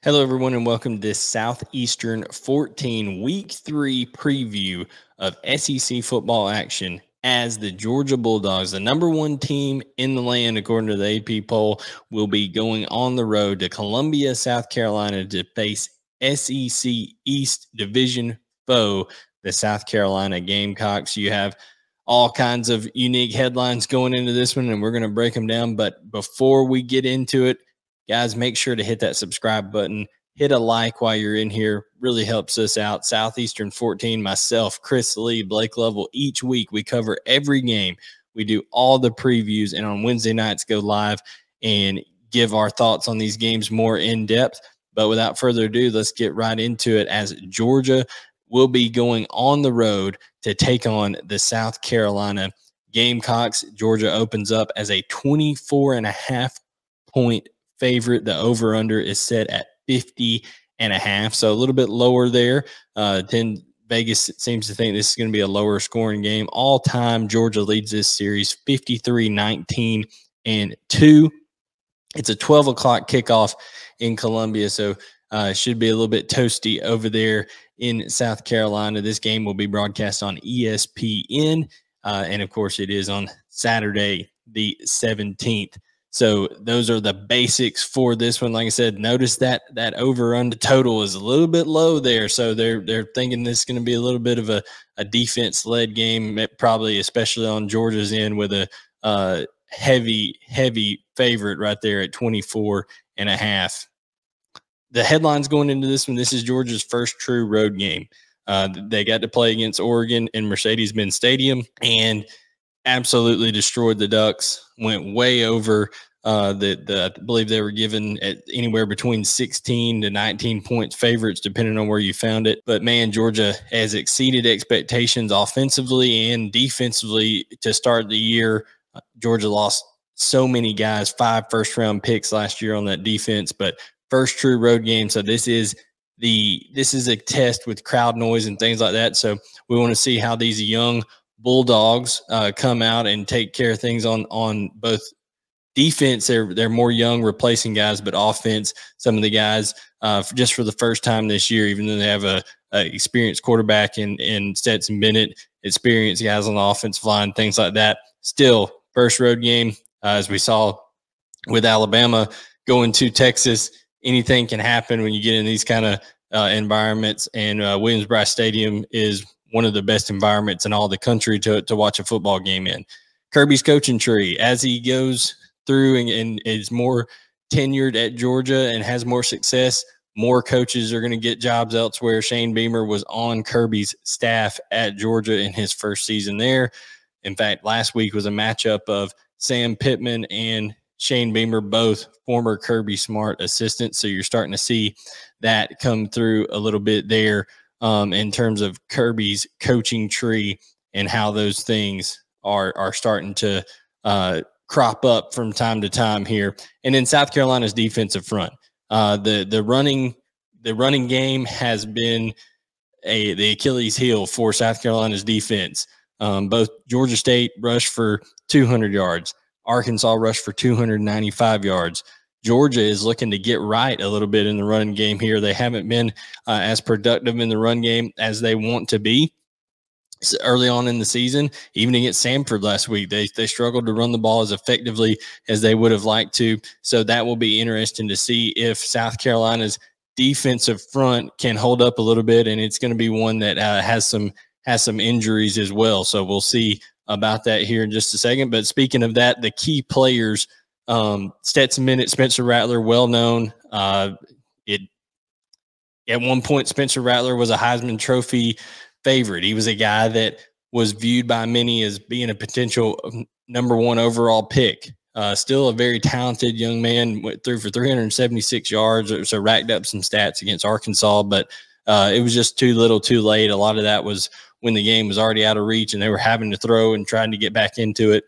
Hello, everyone, and welcome to this Southeastern 14 Week 3 preview of SEC football action as the Georgia Bulldogs, the #1 team in the land according to the AP poll, will be going on the road to Columbia, South Carolina to face SEC East Division foe, the South Carolina Gamecocks. You have all kinds of unique headlines going into this one, and we're going to break them down. But before we get into it, guys, make sure to hit that subscribe button. Hit a like while you're in here. Really helps us out. Southeastern 14, myself, Chris Lee, Blake Lovell. Each week we cover every game. We do all the previews, and on Wednesday nights go live and give our thoughts on these games more in depth. But without further ado, let's get right into it as Georgia will be going on the road to take on the South Carolina Gamecocks. Georgia opens up as a 24.5-point favorite. The over-under is set at 50.5, so a little bit lower there. Then Vegas seems to think this is going to be a lower scoring game. All time, Georgia leads this series 53-19-2. It's a 12 o'clock kickoff in Columbia, so it should be a little bit toasty over there in South Carolina. This game will be broadcast on ESPN, and of course it is on Saturday the 17th. So those are the basics for this one. Like I said, notice that over under total is a little bit low there. So they're thinking this is going to be a little bit of a defense led game, probably especially on Georgia's end with a heavy favorite right there at 24.5. The headlines going into this one: this is Georgia's first true road game. They got to play against Oregon in Mercedes-Benz Stadium and absolutely destroyed the Ducks. Went way over I believe they were given at anywhere between 16 to 19 points favorites, depending on where you found it. But man, Georgia has exceeded expectations offensively and defensively to start the year. Georgia lost so many guys, 5 first-round picks last year on that defense, but first true road game. So this is a test with crowd noise and things like that. So we want to see how these young Bulldogs come out and take care of things on both defense. They're more young, replacing guys, but offense, some of the guys just for the first time this year, even though they have a experienced quarterback in Stetson Bennett, experienced guys on the offensive line, things like that. Still, first road game, as we saw with Alabama going to Texas. Anything can happen when you get in these kind of environments, and Williams Bryce Stadium is one of the best environments in all the country to watch a football game in. Kirby's coaching tree, as he goes through and is more tenured at Georgia and has more success, more coaches are going to get jobs elsewhere. Shane Beamer was on Kirby's staff at Georgia in his first season there. In fact, last week was a matchup of Sam Pittman and Shane Beamer, both former Kirby Smart assistants. So you're starting to see that come through a little bit there. In terms of Kirby's coaching tree and how those things are starting to crop up from time to time here. And then South Carolina's defensive front. The running game has been the Achilles heel for South Carolina's defense. Both Georgia State rushed for 200 yards. Arkansas rushed for 295 yards. Georgia is looking to get right a little bit in the running game here. They haven't been as productive in the run game as they want to be early on in the season. Even against Samford last week, they struggled to run the ball as effectively as they would have liked to. So that will be interesting to see if South Carolina's defensive front can hold up a little bit, and it's going to be one that has some injuries as well. So we'll see about that here in just a second. But speaking of that, the key players, Stetson Bennett, Spencer Rattler, well known. At one point, Spencer Rattler was a Heisman Trophy favorite. He was a guy that was viewed by many as being a potential #1 overall pick. Still a very talented young man. Went through for 376 yards, so racked up some stats against Arkansas, but it was just too little, too late. A lot of that was when the game was already out of reach and they were having to throw and trying to get back into it.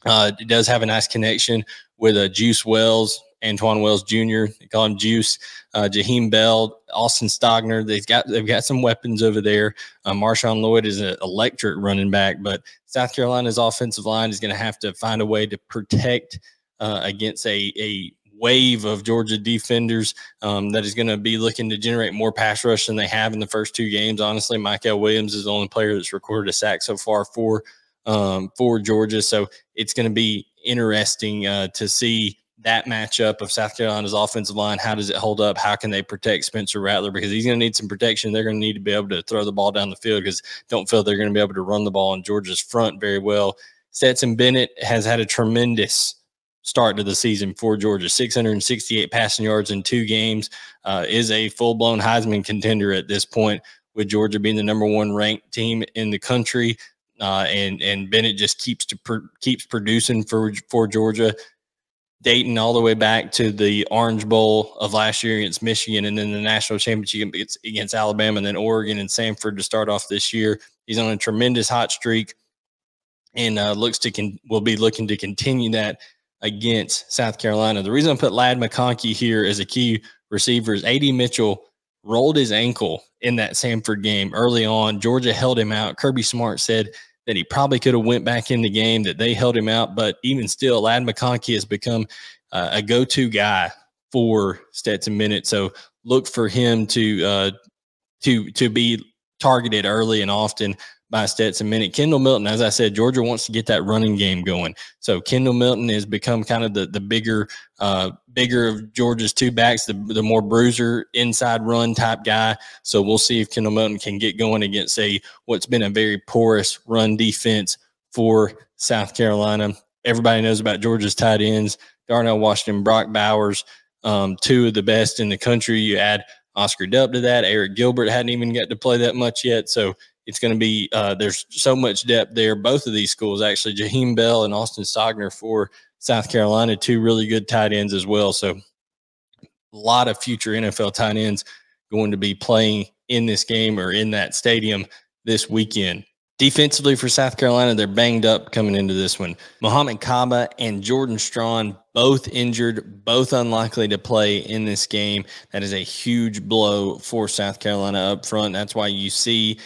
It does have a nice connection with Juice Wells Antoine Wells Jr., they call him Juice, Jaheim Bell, Austin Stogner. They've got some weapons over there. Marshawn Lloyd is an electric running back, but South Carolina's offensive line is going to have to find a way to protect against a wave of Georgia defenders that is going to be looking to generate more pass rush than they have in the first 2 games. Honestly, Mykel Williams is the only player that's recorded a sack so far for Georgia. So it's going to be interesting to see that matchup of South Carolina's offensive line. How does it hold up? How can they protect Spencer Rattler? Because he's going to need some protection. They're going to need to be able to throw the ball down the field because don't feel they're going to be able to run the ball on Georgia's front very well. Stetson Bennett has had a tremendous start to the season for Georgia. 668 passing yards in 2 games, is a full-blown Heisman contender at this point, with Georgia being the #1 ranked team in the country. And Bennett just keeps producing for Georgia, dating all the way back to the Orange Bowl of last year against Michigan, and then the national championship against Alabama, and then Oregon and Samford to start off this year. He's on a tremendous hot streak, and will be looking to continue that against South Carolina. The reason I put Ladd McConkey here as a key receiver is A.D. Mitchell rolled his ankle in that Samford game early on. Georgia held him out. Kirby Smart said that he probably could have went back in the game, that they held him out. But even still, Ladd McConkey has become a go-to guy for Stetson Bennett. So look for him to be targeted early and often by Stetson Bennett. Kendall Milton, as I said, Georgia wants to get that running game going. So Kendall Milton has become kind of the bigger of Georgia's 2 backs, the more bruiser inside run type guy. So we'll see if Kendall Milton can get going against what's been a very porous run defense for South Carolina. Everybody knows about Georgia's tight ends, Darnell Washington, Brock Bowers, 2 of the best in the country. You add Oscar Delp to that. Eric Gilbert hadn't even got to play that much yet. So it's going to be there's so much depth there. Both of these schools, actually, Jaheim Bell and Austin Stogner for South Carolina, 2 really good tight ends as well. So a lot of future NFL tight ends going to be playing in this game or in that stadium this weekend. Defensively for South Carolina, they're banged up coming into this one. Mohamed Kaba and Jordan Strawn, both injured, both unlikely to play in this game. That is a huge blow for South Carolina up front. That's why you see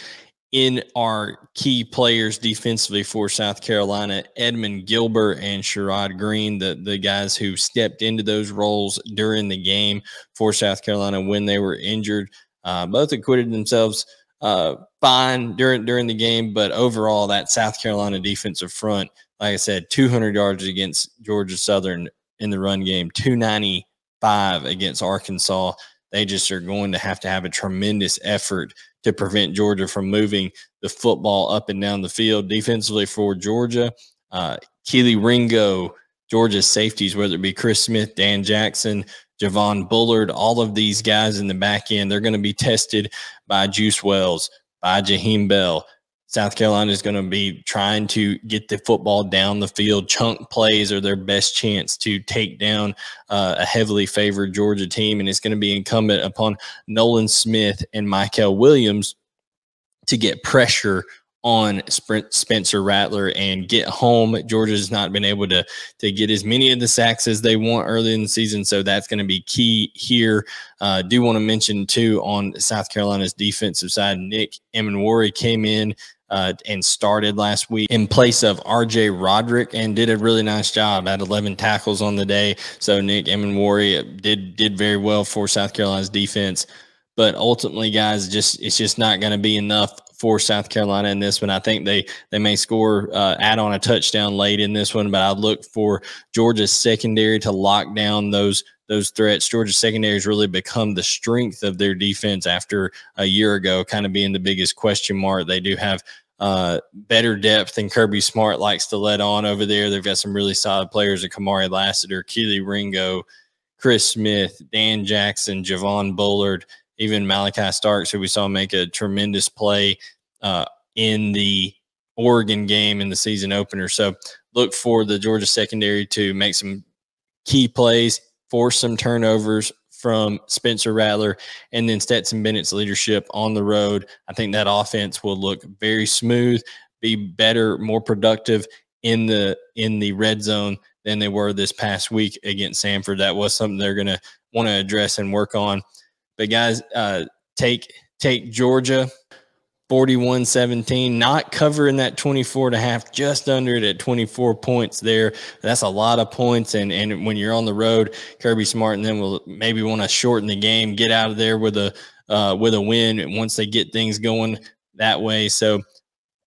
in our key players defensively for South Carolina, Edmund Gilbert and Sherrod Green, the guys who stepped into those roles during the game for South Carolina when they were injured, both acquitted themselves fine during the game. But overall, that South Carolina defensive front, like I said, 200 yards against Georgia Southern in the run game, 295 against Arkansas. They just are going to have a tremendous effort to prevent Georgia from moving the football up and down the field. Defensively for Georgia, Keely Ringo, Georgia's safeties, whether it be Chris Smith, Dan Jackson, Javon Bullard, all of these guys in the back end, they're going to be tested by Juice Wells, by Jaheim Bell. South Carolina is going to be trying to get the football down the field. Chunk plays are their best chance to take down a heavily favored Georgia team, and it's going to be incumbent upon Nolan Smith and Mykel Williams to get pressure on Spencer Rattler and get home. Georgia's not been able to get as many of the sacks as they want early in the season, so that's going to be key here. Do want to mention, too, on South Carolina's defensive side, Nick Emenwari came in and started last week in place of R.J. Roderick and did a really nice job. Had 11 tackles on the day. So Nick Emenwari did very well for South Carolina's defense. But ultimately, guys, it's just not going to be enough for South Carolina in this one. I think they may score, add on a touchdown late in this one, but I look for Georgia's secondary to lock down those threats. Georgia's secondary has really become the strength of their defense after a year ago, kind of being the biggest question mark. They do have better depth than Kirby Smart likes to let on over there. They've got some really solid players: Kamari Lassiter, Keely Ringo, Chris Smith, Dan Jackson, Javon Bullard, even Malachi Starks, who we saw make a tremendous play in the Oregon game in the season opener. So look for the Georgia secondary to make some key plays, force some turnovers from Spencer Rattler, and then Stetson Bennett's leadership on the road. I think that offense will look very smooth, be better, more productive in the red zone than they were this past week against Samford. That was something they're going to want to address and work on. But guys, take Georgia 41-17, not covering that 24.5, just under it at 24 points there. That's a lot of points. And when you're on the road, Kirby Smart and them will maybe want to shorten the game, get out of there with a win once they get things going that way. So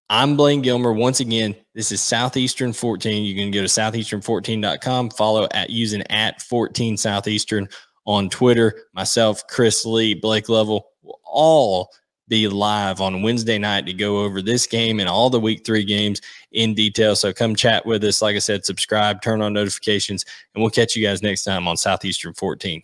I'm Blaine Gilmer. Once again, this is Southeastern 14. You can go to southeastern14.com, follow using @14 Southeastern on Twitter. Myself, Chris Lee, Blake Lovell will all be live on Wednesday night to go over this game and all the week 3 games in detail. So come chat with us. Like I said, subscribe, turn on notifications, and we'll catch you guys next time on Southeastern 14.